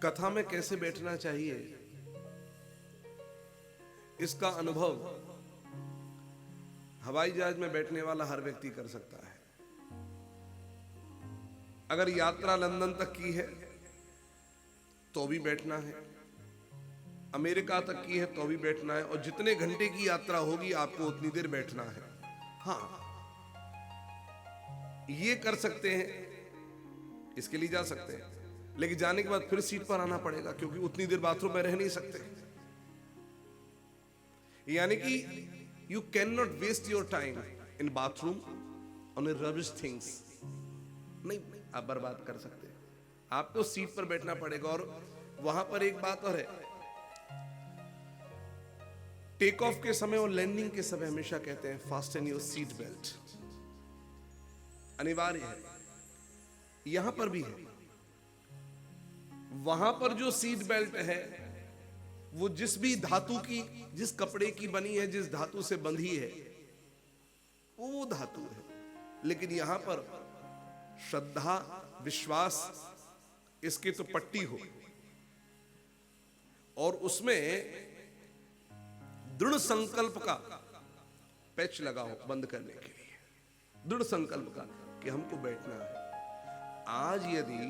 कथा में कैसे बैठना चाहिए, इसका अनुभव हवाई जहाज में बैठने वाला हर व्यक्ति कर सकता है। अगर यात्रा लंदन तक की है तो भी बैठना है, अमेरिका तक की है तो भी बैठना है, और जितने घंटे की यात्रा होगी आपको उतनी देर बैठना है। हाँ, ये कर सकते हैं, इसके लिए जा सकते हैं, लेकिन जाने के बाद फिर सीट पर आना पड़ेगा, क्योंकि उतनी देर बाथरूम में रह नहीं सकते। यानी कि you can not waste your time in bathroom on rubbish things. नहीं, आप बर्बाद कर सकते हैं, आपको सीट पर बैठना पड़ेगा। और वहां पर एक बात और है, टेक ऑफ के समय और लैंडिंग के समय हमेशा कहते हैं फास्टन योर सीट बेल्ट, अनिवार्य है। यहां पर भी है, वहां पर जो सीट बेल्ट है वो जिस भी धातु की, जिस कपड़े की बनी है, जिस धातु से बंधी है वो धातु है। लेकिन यहां पर श्रद्धा, विश्वास, इसकी तो पट्टी हो और उसमें दृढ़ संकल्प का पैच लगा हो बंद करने के लिए, दृढ़ संकल्प का कि हमको बैठना है। आज यदि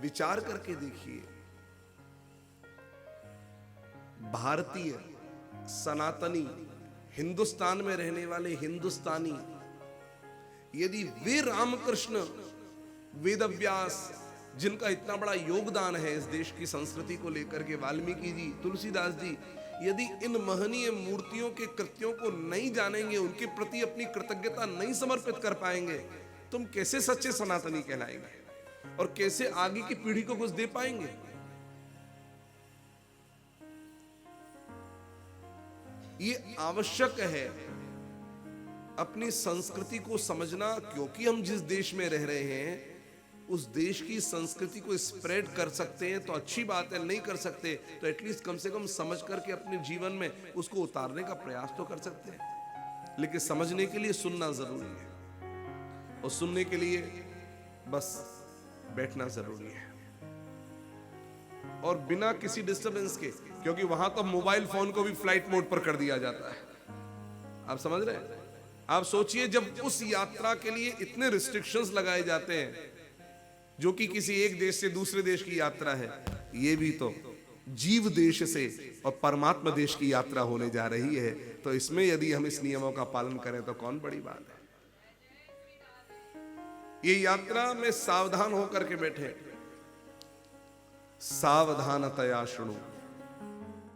विचार करके देखिए, भारतीय सनातनी हिंदुस्तान में रहने वाले हिंदुस्तानी, यदि वे रामकृष्ण वेदव्यास, जिनका इतना बड़ा योगदान है इस देश की संस्कृति को लेकर के, वाल्मीकि जी, तुलसीदास जी, यदि इन महनीय मूर्तियों के कृत्यों को नहीं जानेंगे, उनके प्रति अपनी कृतज्ञता नहीं समर्पित कर पाएंगे, तुम कैसे सच्चे सनातनी कहलाएंगे और कैसे आगे की पीढ़ी को कुछ दे पाएंगे? ये आवश्यक है अपनी संस्कृति को समझना, क्योंकि हम जिस देश में रह रहे हैं उस देश की संस्कृति को स्प्रेड कर सकते हैं तो अच्छी बात है, नहीं कर सकते तो एटलीस्ट कम से कम समझ करके अपने जीवन में उसको उतारने का प्रयास तो कर सकते हैं। लेकिन समझने के लिए सुनना जरूरी है, और सुनने के लिए बस बैठना जरूरी है, और बिना किसी डिस्टरबेंस के, क्योंकि वहां तो मोबाइल फोन को भी फ्लाइट मोड पर कर दिया जाता है। आप समझ रहे हैं? आप सोचिए, जब उस यात्रा के लिए इतने रिस्ट्रिक्शंस लगाए जाते हैं, जो कि किसी एक देश से दूसरे देश की यात्रा है, ये भी तो जीव देश से और परमात्मा देश की यात्रा होने जा रही है, तो इसमें यदि हम इस नियमों का पालन करें तो कौन बड़ी बात है। ये यात्रा में सावधान होकर के बैठे, सावधानतया शृणु।